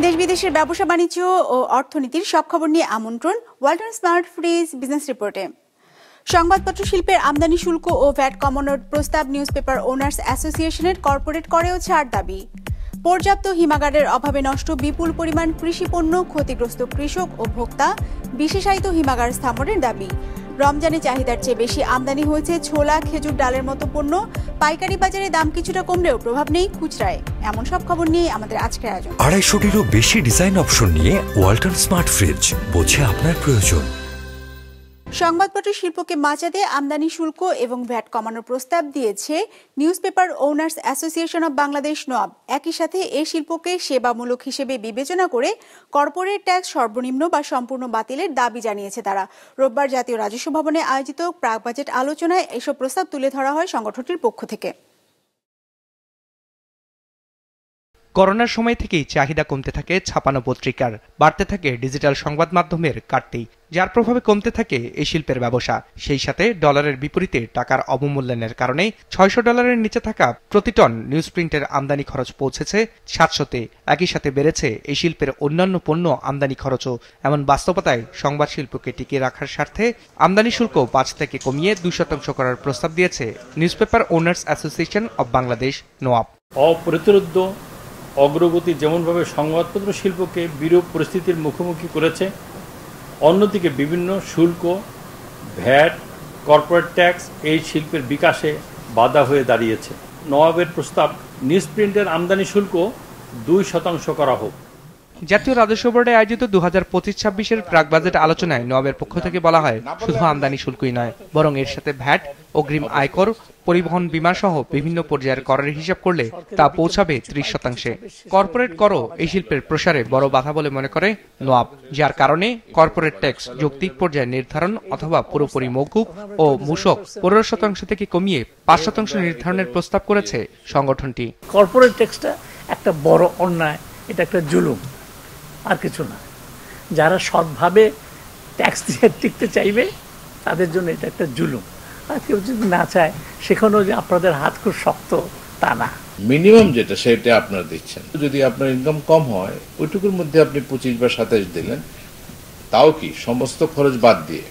দেশ বিদেশের ব্যবসা বাণিজ্য ও অর্থনীতির সব খবর নিয়ে আমন্ত্রণ ওয়ালটন স্মার্ট ফ্রিজ বিজনেস রিপোর্টে। সংবাদপত্র শিল্পের আমদানি শুল্ক ও ভ্যাট কমানোর প্রস্তাব নিউজ পেপার ওনার্স অ্যাসোসিয়েশনের কর্পোরেট করেও ছাড় দাবি। পর্যাপ্ত হিমাগারের অভাবে নষ্ট বিপুল পরিমাণ কৃষিপণ্য, ক্ষতিগ্রস্ত কৃষক ও ভোক্তা, বিশেষায়িত হিমাগার স্থাপনের দাবি। রমজানে চাহিদার চেয়ে বেশি আমদানি হয়েছে ছোলা, খেজুর, ডালের মতো পণ্য। পাইকারি বাজারে দাম কিছুটা কমলেও প্রভাব নেই খুচরায়। এমন সব খবর নিয়ে আমাদের আজকের আয়োজন। 250-টিরও বেশি ডিজাইন অপশন নিয়ে ওয়ালটন স্মার্ট ফ্রিজ, বোঝে আপনার প্রয়োজন। সংবাদপত্র শিল্পকে বাঁচাতে আমদানি শুল্ক এবং ভ্যাট কমানোর প্রস্তাব দিয়েছে news paper owners association of Bangladesh NOAB. একই সাথে এই শিল্পকে সেবামূলক হিসেবে বিবেচনা করে কর্পোরেট ট্যাক্স সর্বনিম্ন বা সম্পূর্ণ বাতিলের দাবি জানিয়েছে তারা। রোববার জাতীয় রাজস্ব ভবনে আয়োজিত প্রাক বাজেট আলোচনায় এসব প্রস্তাব তুলে ধরা হয় সংগঠনটির পক্ষ থেকে। করোনার সময় থেকেই চাহিদা কমতে থাকে ছাপানো পত্রিকার, বাড়তে থাকে ডিজিটাল সংবাদ মাধ্যমের কাটতি, যার প্রভাবে কমতে থাকে এই শিল্পের ব্যবসা। সেই সাথে ডলারের বিপরীতে টাকার অবমূল্যায়নের কারণে $600 নিচে থাকা প্রতি টন নিউজ প্রিন্টের আমদানি খরচ পৌঁছেছে 700-তে। একই সাথে বেড়েছে এই শিল্পের অন্যান্য পণ্য আমদানি খরচও। এমন বাস্তবতায় সংবাদ শিল্পকে টিকিয়ে রাখার স্বার্থে আমদানি শুল্ক 5 থেকে কমিয়ে 2% করার প্রস্তাব দিয়েছে news paper owners association of Bangladesh NOAB. অপ্রতিরোধ্য অগ্রগতি যেমনভাবে সংবাদপত্র শিল্পকে বিরূপ পরিস্থিতির মুখোমুখি করেছে, অন্যদিকে বিভিন্ন শুল্ক, ভ্যাট, কর্পোরেট ট্যাক্স এই শিল্পের বিকাশে বাধা হয়ে দাঁড়িয়েছে। নওয়াবের প্রস্তাব নিউজ প্রিন্টের আমদানি শুল্ক 2% করা হোক। জাতীয় রাজস্ব বোর্ডে আয়োজিত 2025-26-এর প্রাক বাজেট আলোচনায় নওয়াবের পক্ষ থেকে বলা হয়, শুধু আমদানি শুল্কই নয়, বরং এর সাথে ভ্যাট, অগ্রিম আয়কর, পরিবহন বীমা সহ বিভিন্ন পর্যায়ের করের হিসাব করলে তা পৌঁছাবে 30%। কর্পোরেট করও এই শিল্পের প্রসারে বড় বাধা বলে মনে করে নোয়াব, যার কারণে কর্পোরেট ট্যাক্স যৌক্তিক পর্যায়ে নির্ধারণ অথবা পুরোপুরি মওকুফ ও মূসক 15% থেকে কমিয়ে 5% নির্ধারণের প্রস্তাব করেছে সংগঠনটি। কর্পোরেট ট্যাক্সটা একটা বড় অন্যায়, এটা একটা জুলুম, আর কিছু না। যারা সৎভাবে ট্যাক্স দিয়ে টিকতে চাইবে তাদের জন্য এটা একটা জুলুম। আর কেউ যদি না চায় সেখানেও যে আপনাদের হাত খুব শক্ত তা না। মিনিমাম যেটা সেটা আপনারা দিচ্ছেন, যদি আপনার ইনকাম কম হয় ওইটুকুর মধ্যে আপনি 25 বা 27 দিলেন, তাও কি সমস্ত খরচ বাদ দিয়ে।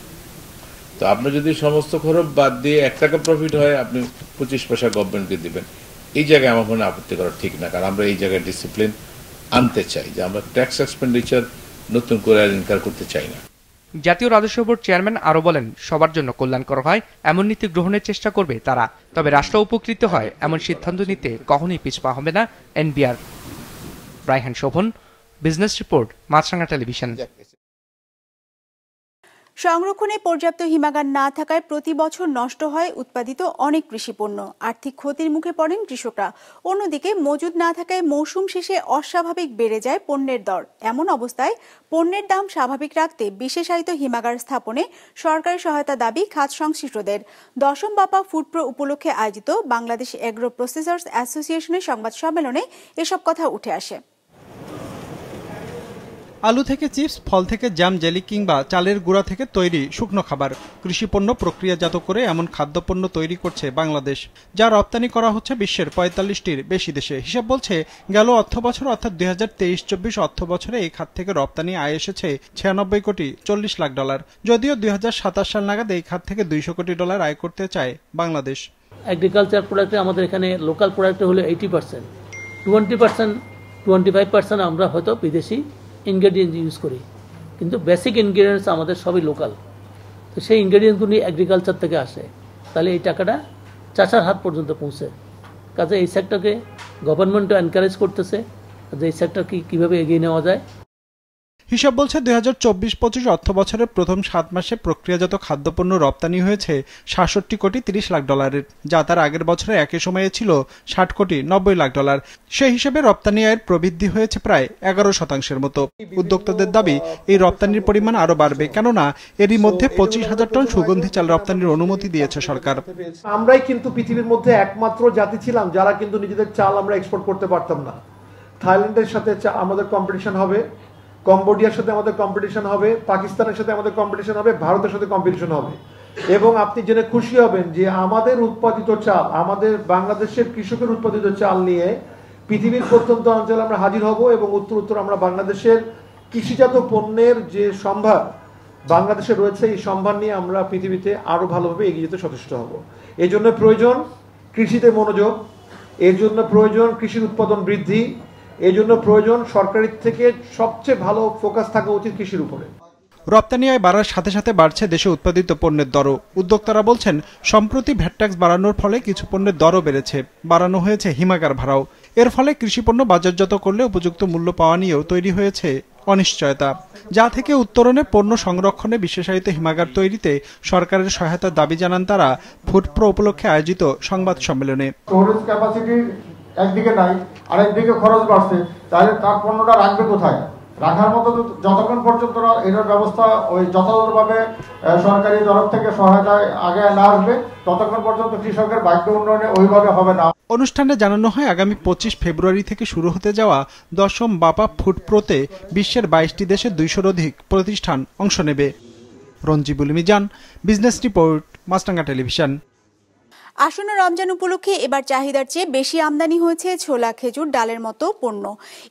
তো আপনার যদি সমস্ত খরচ বাদ দিয়ে 1 টাকা প্রফিট হয়, আপনি 25 পয়সা গভর্নমেন্টকে দিবেন। এই জায়গায় আমার কোনো আপত্তি করা ঠিক না, কারণ আমরা এই জায়গায় ডিসিপ্লিন আনতে চাই, যে আমরা ট্যাক্স এক্সপেন্ডিচার নতুন করে ইনকার করতে চাই না। জাতীয় রাজস্ব বোর্ড চেয়ারম্যান আরো বলেন, সবার জন্য কল্যাণকর হয় এমন নীতি গ্রহণের চেষ্টা করবে তারা, তবে রাষ্ট্র উপকৃত হয় এমন সিদ্ধান্ত নিতে কখনোই পিছপা হবে না NBR. Raihan Shovon, business report, Maasranga television. সংরক্ষণে পর্যাপ্ত হিমাগার না থাকায় প্রতি বছর নষ্ট হয় উৎপাদিত অনেক কৃষিপণ্য। আর্থিক ক্ষতির মুখে পড়েন কৃষকরা। অন্যদিকে মজুদ না থাকায় মৌসুম শেষে অস্বাভাবিক বেড়ে যায় পণ্যের দর। এমন অবস্থায় পণ্যের দাম স্বাভাবিক রাখতে বিশেষায়িত হিমাগার স্থাপনে সরকারি সহায়তা দাবি খাত সংশ্লিষ্টদের। 10ম বাপা ফুড প্রো উপলক্ষে আয়োজিত বাংলাদেশ এগ্রো প্রসেসর্স অ্যাসোসিয়েশনের সংবাদ সম্মেলনে এসব কথা উঠে আসে। আলু থেকে চিপস, ফল থেকে জ্যাম, জেলি কিংবা চালের গুঁড়া থেকে তৈরি শুকনো খাবার, কৃষিপণ্য প্রক্রিয়াজাত করে এমন খাদ্যপণ্য তৈরি করছে বাংলাদেশ, যা রপ্তানি করা হচ্ছে বিশ্বের 45টির বেশি দেশে। হিসাব বলছে গেল অর্থবছর অর্থাৎ 2023-24 অর্থবছরে এই খাত থেকে রপ্তানি আয় এসেছে $96,40,00,000। যদিও 2027 সাল নাগাদ এই খাত থেকে $200 কোটি আয় করতে চায় বাংলাদেশ। এগ্রিকালচার প্রোডাক্টে আমাদের এখানে লোকাল প্রোডাক্টে হলো 80%, 25% আমরা হয়তো বিদেশি ইনগ্রেডিয়েন্টস ইউজ করি, কিন্তু বেসিক ইনগ্রেডিয়েন্টস আমাদের সবই লোকাল। তো সেই ইনগ্রেডিয়েন্টসগুলি এগ্রিকালচার থেকে আসে, তাহলে এই টাকাটা চাষার হাত পর্যন্ত পৌঁছে। কাজে এই সেক্টরকে গভর্নমেন্টও এনকারেজ করতেছে যে এই সেক্টরকে কীভাবে এগিয়ে নেওয়া যায়। হিসাব বলছে 2024-25 অর্থবছরের প্রথম 7 মাসে প্রক্রিয়াজাত খাদ্যপণ্য রপ্তানি হয়েছে $67,30,00,000, যা তার আগের বছরে একই সময়ে ছিল $60,90,00,000। সেই হিসেবে রপ্তানি আয়ের প্রবৃদ্ধি হয়েছে প্রায় 11% মতো। উদ্যোক্তাদের দাবি এই রপ্তানির পরিমাণ আরো বাড়বে, কেননা এরই মধ্যে 25,000 টন সুগন্ধি চাল রপ্তানির অনুমতি দিয়েছে সরকার। আমরাই কিন্তু পৃথিবীর মধ্যে একমাত্র জাতি ছিলাম যারা কিন্তু নিজেদের চাল আমরা এক্সপোর্ট করতে পারতাম না। থাইল্যান্ডের সাথে আমাদের কম্পিটিশন হবে, কম্বোডিয়ার সাথে আমাদের কম্পিটিশন হবে, পাকিস্তানের সাথে আমাদের কম্পিটিশন হবে, ভারতের সাথে কম্পিটিশন হবে। এবং আপনি জেনে খুশি হবেন যে আমাদের উৎপাদিত চাল, আমাদের বাংলাদেশের কৃষকের উৎপাদিত চাল নিয়ে পৃথিবীর প্রত্যন্ত অঞ্চলে আমরা হাজির হব এবং উত্তর আমরা বাংলাদেশের কৃষিজাত পণ্যের যে সম্ভার বাংলাদেশে রয়েছে, এই সম্ভার নিয়ে আমরা পৃথিবীতে আরো ভালোভাবে এগিয়ে যেতে সচেষ্ট হব। এই জন্য প্রয়োজন কৃষিতে মনোযোগ, এর জন্য প্রয়োজন কৃষির উৎপাদন বৃদ্ধি, এই জন্য প্রয়োজন সরকারের থেকে সবচেয়ে ভালো ফোকাস থাকা উচিত কৃষির উপরে। রপ্তানি আয় বাড়ার সাথে সাথে বাড়ছে দেশে উৎপাদিত পণ্যের দরও। উদ্যোক্তারা বলছেন, সম্প্রতি ভ্যাট ট্যাক্স বাড়ানোর ফলে কিছু পণ্যের দরও বেড়েছে, বাড়ানো হয়েছে হিমাগার ভাড়াও। এর ফলে কৃষিপণ্য বাজারজাত করলে উপযুক্ত মূল্য পাওয়া নিয়েও তৈরি হয়েছে অনিশ্চয়তা, যা থেকে উত্তরণে পণ্য সংরক্ষণে বিশেষায়িত হিমাগার তৈরিতে সরকারের সহায়তার দাবি জানান তারা ফুড প্রো উপলক্ষে আয়োজিত সংবাদ সম্মেলনে। স্টোরেজ ক্যাপাসিটি একদিকে নাই, আরেকদিকে খরচ বাড়ছে, তাহলে তার পণ্যটা রাখবে কোথায়? রাখার মতো যতক্ষণ পর্যন্ত এটার ব্যবস্থা ওই যথাযথভাবে সরকারি তরফ থেকে সহায়তায় আগে না আসবে, ততক্ষণ পর্যন্ত কৃষকের ভাগ্য উন্নয়নে ওইভাবে হবে না। অনুষ্ঠানে জানানো হয়, আগামী 25 ফেব্রুয়ারি থেকে শুরু হতে যাওয়া 10ম বাপা ফুড প্রোতে বিশ্বের 22টি দেশে 200-র অধিক প্রতিষ্ঠান অংশ নেবে। Ranjibul Mizan, business report, Maasranga television. আসন্ন রমজান উপলক্ষে এবার চাহিদার চেয়ে বেশি আমদানি হয়েছে ছোলা, খেজুর, ডালের মতো পণ্য।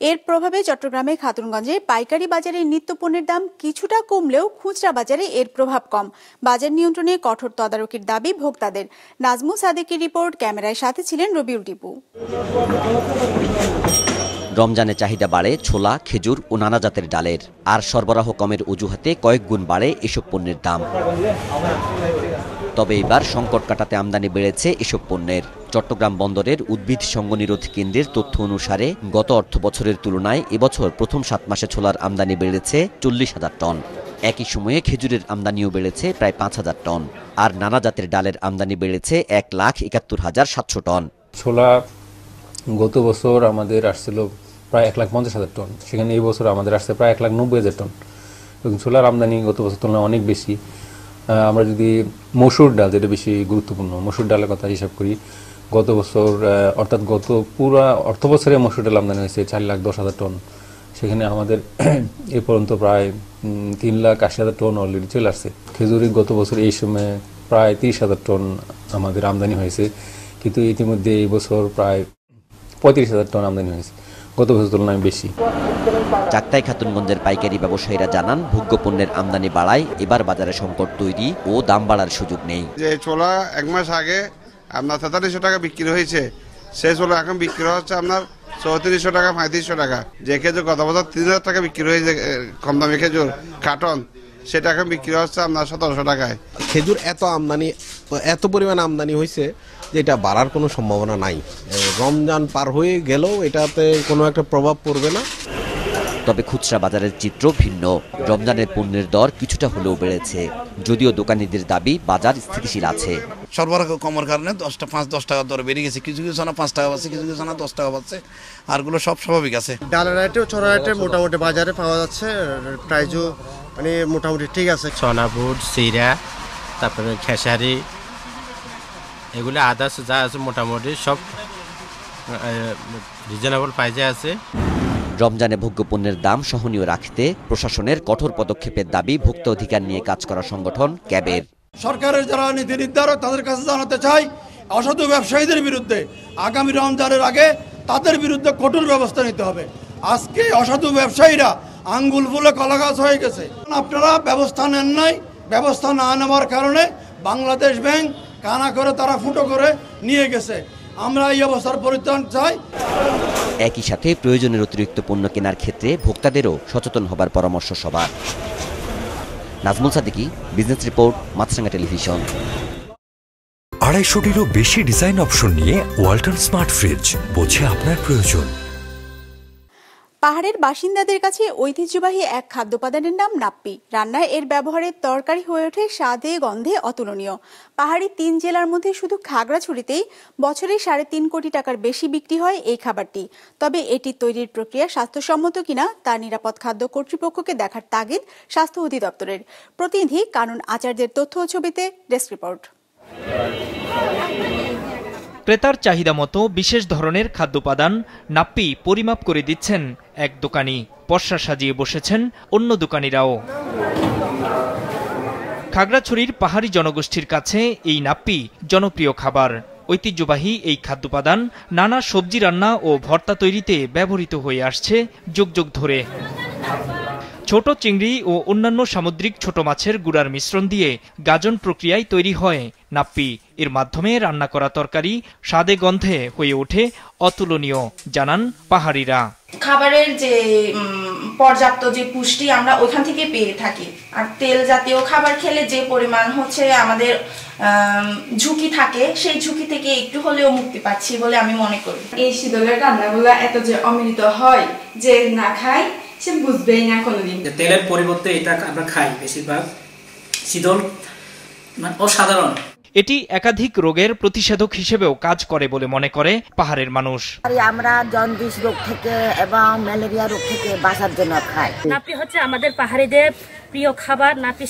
এর প্রভাবে চট্টগ্রামে খাতুনগঞ্জে পাইকারি বাজারে নিত্যপণ্যের দাম কিছুটা কমলেও খুচরা বাজারে এর প্রভাব কম। বাজার নিয়ন্ত্রণে কঠোর তদারকির দাবি ভোক্তাদের। নাজমু সাদেকের রিপোর্ট, ক্যামেরায় সাথে ছিলেন রবিউল টিপু। রমজানে চাহিদা বাড়ে ছোলা, খেজুর ও নানা জাতের ডালের, আর সরবরাহ কমের অজুহাতে কয়েক গুণ বাড়ে এসব পণ্যের দাম। তবে এবার সংকট কাটাতে আমদানি বেড়েছে এসব পণ্যের। চট্টগ্রাম বন্দরের উদ্ভিদ সংঘনিরোধ কেন্দ্রের তথ্য অনুসারে গত অর্থবছরের তুলনায় এবছর প্রথম 7 মাসে ছোলার আমদানি বেড়েছে 40,000 টন। একই সময়ে খেজুরের আমদানিও বেড়েছে প্রায় 5,000 টন, আর নানা জাতের ডালের আমদানি বেড়েছে 1,71,700 টন। ছোলা গত বছর আমাদের আসছিল প্রায় 1,50,000 টন, সেখানে এই বছর আমাদের আসছে প্রায় 1,90,000 টন। এবং ছোলার আমদানি গত বছর তুলনায় অনেক বেশি। আমরা যদি মসুর ডাল, যেটা বেশি গুরুত্বপূর্ণ, মসুর ডালের কথা হিসাব করি, গত বছর অর্থাৎ গত পুরা অর্থ বছরে মসুর ডাল আমদানি হয়েছে 4,10,000 টন। সেখানে আমাদের এ পর্যন্ত প্রায় 3,80,000 টন অলরেডি চলে আসছে। খেজুরি গত বছর এই সময় প্রায় 30,000 টন আমাদের আমদানি হয়েছে, কিন্তু ইতিমধ্যে এই বছর প্রায় 35,000 টন আমদানি হয়েছে, গত বছর তুলনায় বেশি। চাকতাই খাতুনগঞ্জের পাইকারি ব্যবসায়ীরা জানান, ভোগ্যপণ্যের আমদানি বাড়ায় এবার বাজারে সংকট তৈরি ও দাম বাড়ার সুযোগ নেই। যে ছোলা 1 মাস আগে আপনার 4300 টাকা বিক্রি হয়েছে, সেই ছোলা এখন বিক্রি হচ্ছে আপনার 3400 টাকা, 3500 টাকা। যে খেজুর গত বছর 3000 টাকা বিক্রি হয়েছে কম দামি খেজুর কার্টন, সেটা এখন বিক্রি হচ্ছে আপনার 1700 টাকায়। খেজুর এত পরিমাণ আমদানি হয়েছে যে এটা বাড়ার কোনো সম্ভাবনা নাই। রমজান পার হয়ে গেলেও এটাতে কোনো একটা প্রভাব পড়বে না। তবে খুচরা বাজারের চিত্র ভিন্ন। রমজানের পণ্যের দর কিছুটা হলেও বেড়েছে, যদিও দোকানীদের দাবি বাজার স্থিতিশীল আছে। সরবরাহ কমার কারণে 5-10 টাকা দর বেড়ে গেছে, কিছু কিছু না 5 টাকা পাচ্ছে, কিছু কিছু না 10 টাকা পাচ্ছে, আরগুলো সব স্বাভাবিক আছে। ডালের রেটে ছোলা রেটে মোটামুটি বাজারে পাওয়া যাচ্ছে, প্রাইসও মানে মোটামুটি ঠিক আছে। চনা বুট, সিরা, তারপরে খেসারি, এগুলো আদার্স যা আছে মোটামুটি সব রিজনেবল প্রাইসে আছে। রমজানে ভোগ্যপণ্যের দাম সহনীয় রাখতে প্রশাসনের কঠোর পদক্ষেপের দাবি ভোক্তা অধিকার নিয়ে কাজ করা সংগঠন ক্যাবের। সরকারের যারা নীতি নির্ধারক তাদের কাছে জানাতে চাই, অসাধু ব্যবসায়ীদের বিরুদ্ধে আগামী রমজানের আগে তাদের বিরুদ্ধে কঠোর ব্যবস্থা নিতে হবে। আজকে অসাধু ব্যবসায়ীরা আঙ্গুল ফুলে কলাগাছ হয়ে গেছে। আপনারা ব্যবস্থা নেন নাই, ব্যবস্থা না নেওয়ার কারণে বাংলাদেশ ব্যাংক কানা করে তারা ফুটো করে নিয়ে গেছে। আমরা এই অবস্থার পরিত্রাণ চাই। একই সাথে প্রয়োজনের অতিরিক্ত পণ্য কেনার ক্ষেত্রে ভোক্তাদেরও সচেতন হবার পরামর্শ সবার। Nazmul Sadiqi, business report, Maasranga television. 250-টিরও বেশি ডিজাইন অপশন নিয়ে ওয়ালটন স্মার্ট ফ্রিজ, বোঝে আপনার প্রয়োজন। পাহাড়ের বাসিন্দাদের কাছে ঐতিহ্যবাহী এক খাদ্যোপাদানের নাম নাপ্পি। রান্নায় এর ব্যবহারের তরকারি হয়ে ওঠে স্বাদে গন্ধে অতুলনীয়। পাহাড়ি 3 জেলার মধ্যে শুধু খাগড়াছড়িতেই বছরে 3.5 কোটি টাকার বেশি বিক্রি হয় এই খাবারটি। তবে এটি তৈরির প্রক্রিয়া স্বাস্থ্যসম্মত কিনা তা নিরাপদ খাদ্য কর্তৃপক্ষকে দেখার তাগিদ স্বাস্থ্য অধিদপ্তরের। প্রতিনিধি কানন আচার্যের তথ্য ও ছবিতে ডেস্ক রিপোর্ট। ক্রেতার চাহিদা মতো বিশেষ ধরনের খাদ্যোপাদান নাপ্পি পরিমাপ করে দিচ্ছেন এক দোকানি। পসরা সাজিয়ে বসেছেন অন্য দোকানিরাও। খাগড়াছড়ির পাহাড়ি জনগোষ্ঠীর কাছে এই নাপ্পি জনপ্রিয় খাবার। ঐতিহ্যবাহী এই খাদ্যোপাদান নানা সবজি রান্না ও ভর্তা তৈরিতে ব্যবহৃত হয়ে আসছে যুগ যুগ ধরে। ছোট চিংড়ি ও অন্যান্য সামুদ্রিক ছোট মাছের গুঁড়ার মিশ্রণ দিয়ে গাজন প্রক্রিয়ায় তৈরি হয় নাপ্পি। এর মাধ্যমে রান্না করা তরকারি স্বাদে গন্ধে হয়ে ওঠে অতুলনীয়, জানান পাহাড়িরা। খাবারের যে পর্যাপ্ত যে পুষ্টি আমরা ওখান থেকে পেয়ে থাকি, আর তেল জাতীয় খাবার খেলে যে পরিমাণ হচ্ছে আমাদের ঝুঁকি থাকে, সেই ঝুঁকি থেকে একটু হলেও মুক্তি পাচ্ছি বলে আমি মনে করি। এই শীতলের রান্নাগুলো এত যে অমৃত হয়, যে না খায় সে বুঝবেই না কোনোদিন। তেলের পরিবর্তে এটা আমরা খাই বেশিরভাগ, শীতল অসাধারণ। এটি একাধিক রোগের প্রতিষেধক হিসেবেও কাজ করে বলে মনে করে পাহাড়ের মানুষ। আমরা জন্ডিস রোগ থেকে এবং ম্যালেরিয়া রোগ থেকে বাঁচার জন্য খাই। নাপ্পি হচ্ছে আমাদের পাহাড়িদের প্রিয় খাবার। নাপ্পি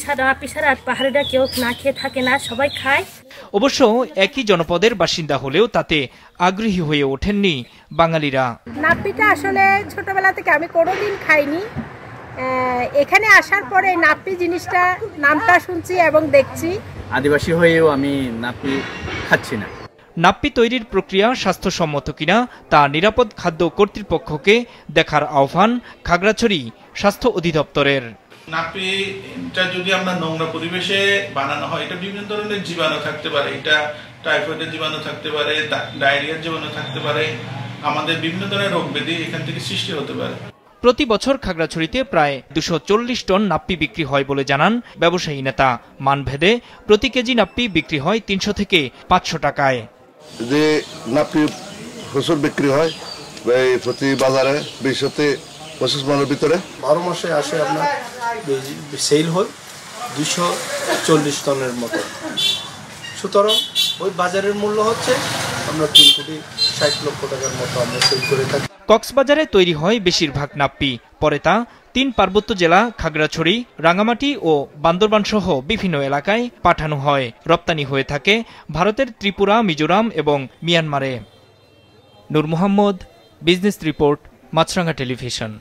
ছাড়া পাহাড়িরা কেউ না খেয়ে থাকে না, সবাই খায়। অবশ্য একই জনপদের বাসিন্দা হলেও তাতে আগ্রহী হয়ে ওঠেননি বাঙালিরা। নাপ্পিটা আসলে ছোটবেলা থেকে আমি কোনোদিন খাইনি। এখানে আসার পরে নাপ্পি জিনিসটা নামটা শুনছি এবং দেখছি। আদিবাসী হয়েও আমি নাপ্পি খাচ্ছি না। নাপ্পি তৈরির প্রক্রিয়া স্বাস্থ্যসম্মত কিনা তা নিরাপদ খাদ্য কর্তৃপক্ষকে দেখার আহ্বান খাগড়াছড়ি স্বাস্থ্য অধিদপ্তরের। নাপ্পিটা যদি আমরা নোংরা পরিবেশে বানানো হয়, এটা বিভিন্ন ধরনের জীবাণু থাকতে পারে। এটা টাইফয়েডের জীবাণু থাকতে পারে, ডায়রিয়ার জীবাণু থাকতে পারে, আমাদের বিভিন্ন ধরনের রোগ ব্যাধি এখান থেকে সৃষ্টি হতে পারে। প্রতি বছর খাগড়াছড়িতে প্রায় 240 টন নাপ্পি বিক্রি হয় বলে জানান ব্যবসায়ী নেতা। মানভেদে প্রতি কেজি নাপ্পি বিক্রি হয় 300 থেকে 500 টাকায়। যে নাপ্পি ফসল বিক্রি হয় প্রতি বাজারে 20 থেকে 25 মনের ভিতরে 12 মাসে আসে আপনার সেল হয় 240 টনের মতো। সুতরাং ওই বাজারের মূল্য হচ্ছে আমরা 3,60 লক্ষ টাকার মতো আমরা সেল করে থাকি। কক্সবাজারে তৈরি হয় বেশিরভাগ নাপ্পি, পরে তা 3 পার্বত্য জেলা খাগড়াছড়ি, রাঙামাটি ও বান্দরবান সহ বিভিন্ন এলাকায় পাঠানো হয়। রপ্তানি হয়ে থাকে ভারতের ত্রিপুরা, মিজোরাম এবং মিয়ানমারে। নূর মোহাম্মদ, বিজনেস রিপোর্ট, মাছরাঙ্গা টেলিভিশন।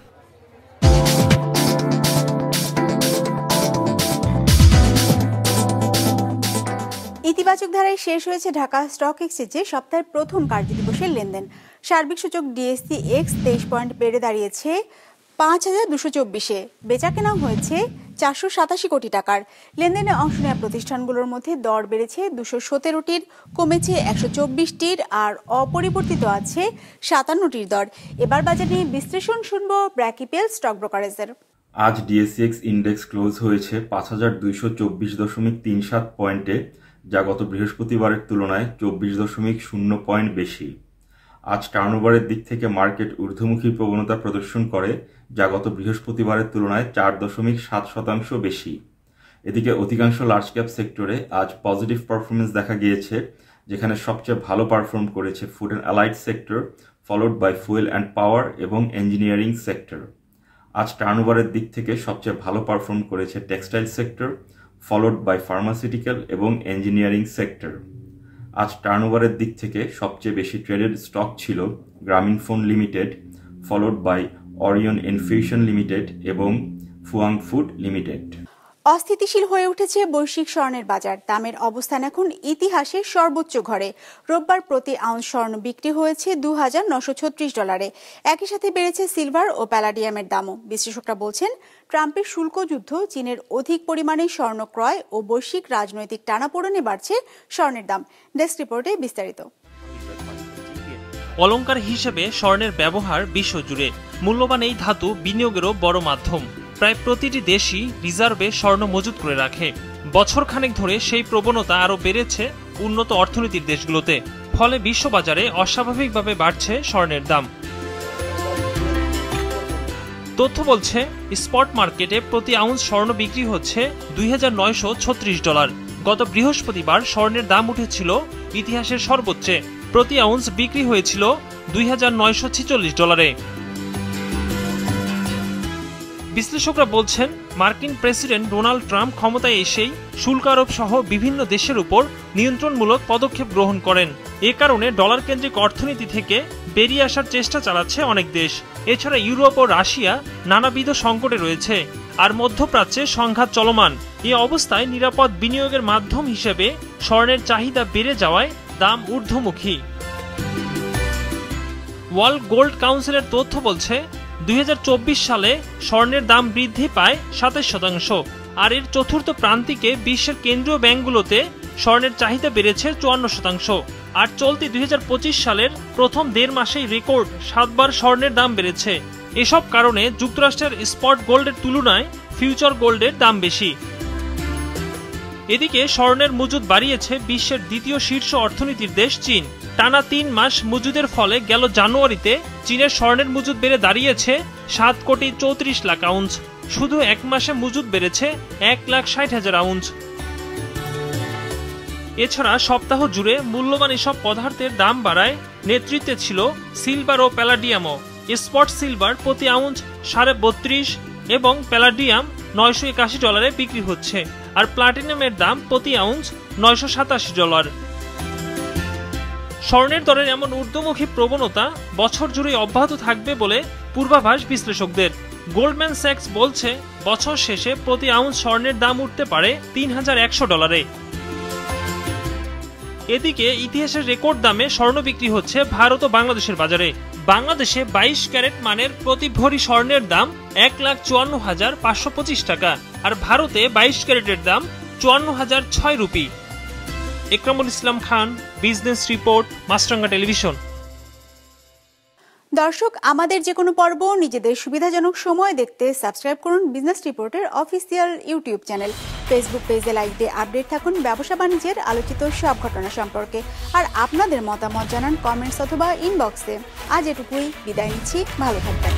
ইতিবাচক ধারায় শেষ হয়েছে ঢাকা স্টক এক্সচেঞ্জে সপ্তাহের প্রথম কার্যদিবসের লেনদেন। সার্বিক সূচক ডিএসসি এক্স 23 পয়েন্ট বেড়ে দাঁড়িয়েছে 5224-এ। বেচাকেনাও হয়েছে 487 কোটি টাকার। লেনদেনে অংশ নেওয়া প্রতিষ্ঠানগুলোর মধ্যে দর বেড়েছে 217টির, কমেছে 124টির, আর অপরিবর্তিত আছে 57টির দর। এবার বাজার নিয়ে বিশ্লেষণ শুনবো ব্র্যাকিপেল স্টক ব্রোকারেজের। আজ ডিএসসিএক্স ইন্ডেক্স ক্লোজ হয়েছে 5224.37 পয়েন্টে, যা গত বৃহস্পতিবারের তুলনায় 24.0 পয়েন্ট বেশি। আজ টার্নওভারের দিক থেকে মার্কেট ঊর্ধ্বমুখী প্রবণতা প্রদর্শন করে, যা গত বৃহস্পতিবারের তুলনায় 4.7% বেশি। এদিকে অধিকাংশ লার্জ ক্যাপ সেক্টরে আজ পজিটিভ পারফরমেন্স দেখা গিয়েছে, যেখানে সবচেয়ে ভালো পারফর্ম করেছে food and allied sector, followed by fuel and power এবং ইঞ্জিনিয়ারিং সেক্টর। আজ টার্নওভারের দিক থেকে সবচেয়ে ভালো পারফর্ম করেছে textile sector, followed by pharmaceutical এবং ইঞ্জিনিয়ারিং সেক্টর। আজ টার্নওভারের দিক থেকে সবচেয়ে বেশি ট্রেডেড স্টক ছিল Grameenphone limited, followed by Orion Infusion limited এবং ফুয়াং ফুড লিমিটেড। অস্থিতিশীল হয়ে উঠেছে বৈশ্বিক স্বর্ণের বাজার। দামের অবস্থান এখন ইতিহাসের সর্বোচ্চ ঘরে। রোববার প্রতি আউন্স স্বর্ণ বিক্রি হয়েছে $2,936। একই সাথে বেড়েছে সিলভার ও প্যালাডিয়ামের দামও। বিশ্লেষকরা বলছেন, ট্রাম্পের শুল্ক যুদ্ধ, চীনের অধিক পরিমাণে স্বর্ণ ক্রয় ও বৈশ্বিক রাজনৈতিক টানাপোড়েনে বাড়ছে স্বর্ণের দাম। ডেস্ক রিপোর্টে বিস্তারিত। অলংকার হিসেবে স্বর্ণের ব্যবহার বিশ্বজুড়ে। মূল্যবান এই ধাতু বিনিয়োগেরও বড় মাধ্যম। প্রায় প্রতিটি দেশই রিজার্ভে স্বর্ণ মজুত করে রাখে। বছরখানেক ধরে সেই প্রবণতা আরও বেড়েছে উন্নত অর্থনীতির দেশগুলোতে। ফলে বিশ্ববাজারে অস্বাভাবিকভাবে বাড়ছে স্বর্ণের দাম। তথ্য বলছে, স্পট মার্কেটে প্রতি আউন্স স্বর্ণ বিক্রি হচ্ছে $2,936। গত বৃহস্পতিবার স্বর্ণের দাম উঠেছিল ইতিহাসের সর্বোচ্চে। প্রতি আউন্স বিক্রি হয়েছিল $2,946। বিশ্লেষকরা বলছেন, মার্কিন প্রেসিডেন্ট ডোনাল্ড ট্রাম্প ক্ষমতায় এসেই শুল্ক আরোপ সহ বিভিন্ন দেশের উপর নিয়ন্ত্রণমূলক পদক্ষেপ গ্রহণ করেন। এ কারণে ডলার কেন্দ্রিক অর্থনীতি থেকে বেরিয়ে আসার চেষ্টা চালাচ্ছে অনেক দেশ। এছাড়া ইউরোপ ও রাশিয়া নানাবিধ সংকটে রয়েছে, আর মধ্যপ্রাচ্যে সংঘাত চলমান। এই অবস্থায় নিরাপদ বিনিয়োগের মাধ্যম হিসেবে স্বর্ণের চাহিদা বেড়ে যাওয়ায় দাম ঊর্ধ্বমুখী। ওয়ার্ল্ড গোল্ড কাউন্সিলের তথ্য বলছে 2024 সালে স্বর্ণের দাম বৃদ্ধি পায় 27%, আর এর চতুর্থ প্রান্তিকে বিশ্বের কেন্দ্রীয় ব্যাংকগুলোতে স্বর্ণের চাহিদা বেড়েছে 54%, আর চলতি 2025 সালের প্রথম 1.5 মাসেই রেকর্ড 7 বার স্বর্ণের দাম বেড়েছে। এসব কারণে যুক্তরাষ্ট্রের স্পট গোল্ডের তুলনায় ফিউচার গোল্ডের দাম বেশি। এদিকে স্বর্ণের মজুদ বাড়িয়েছে বিশ্বের দ্বিতীয় শীর্ষ অর্থনীতির দেশ চীন। টানা 3 মাস মজুদের ফলে গেল জানুয়ারিতে চীনের স্বর্ণের মজুদ বেড়ে দাঁড়িয়েছে 7,34,00,000 আউন্স। শুধু 1 মাসে মজুদ বেড়েছে 1,60,000 আউন্স। এছাড়া সপ্তাহ জুড়ে মূল্যবান এসব পদার্থের দাম বাড়ায় নেতৃত্বে ছিল সিলভার ও প্যালাডিয়ামও। স্পট সিলভার প্রতি আউন্স $32.5 এবং প্যালাডিয়াম $981 বিক্রি হচ্ছে, আর প্লাটিনামের দাম প্রতি আউন্স $987। স্বর্ণের দরের এমন ঊর্ধ্বমুখী প্রবণতা বছর জুড়ে অব্যাহত থাকবে বলে পূর্বাভাস বিশ্লেষকদের। গোল্ডম্যান স্যাক্স বলছে বছর শেষে প্রতি আউন্স স্বর্ণের দাম উঠতে পারে $3,100। এদিকে ইতিহাসের রেকর্ড দামে স্বর্ণ বিক্রি হচ্ছে ভারত ও বাংলাদেশের বাজারে। বাংলাদেশে 22 ক্যারেট মানের প্রতি ভরি স্বর্ণের দাম 1,54,525 টাকা, আর ভারতে 22 ক্যারেটের দাম 54,006 rupee. Ekramul Islam Khan, business report, মাছরাঙ্গা টেলিভিশন। দর্শক, আমাদের যে কোনো পর্ব নিজেদের সুবিধাজনক সময় দেখতে সাবস্ক্রাইব করুন বিজনেস রিপোর্টের অফিসিয়াল ইউটিউব চ্যানেল। ফেসবুক পেজে লাইক দিয়ে আপডেট থাকুন ব্যবসা বাণিজ্যের আলোচিত সব ঘটনা সম্পর্কে, আর আপনাদের মতামত জানান কমেন্টস অথবা ইনবক্সে। আজ এটুকুই, বিদায় নিচ্ছি, ভালো থাকবেন।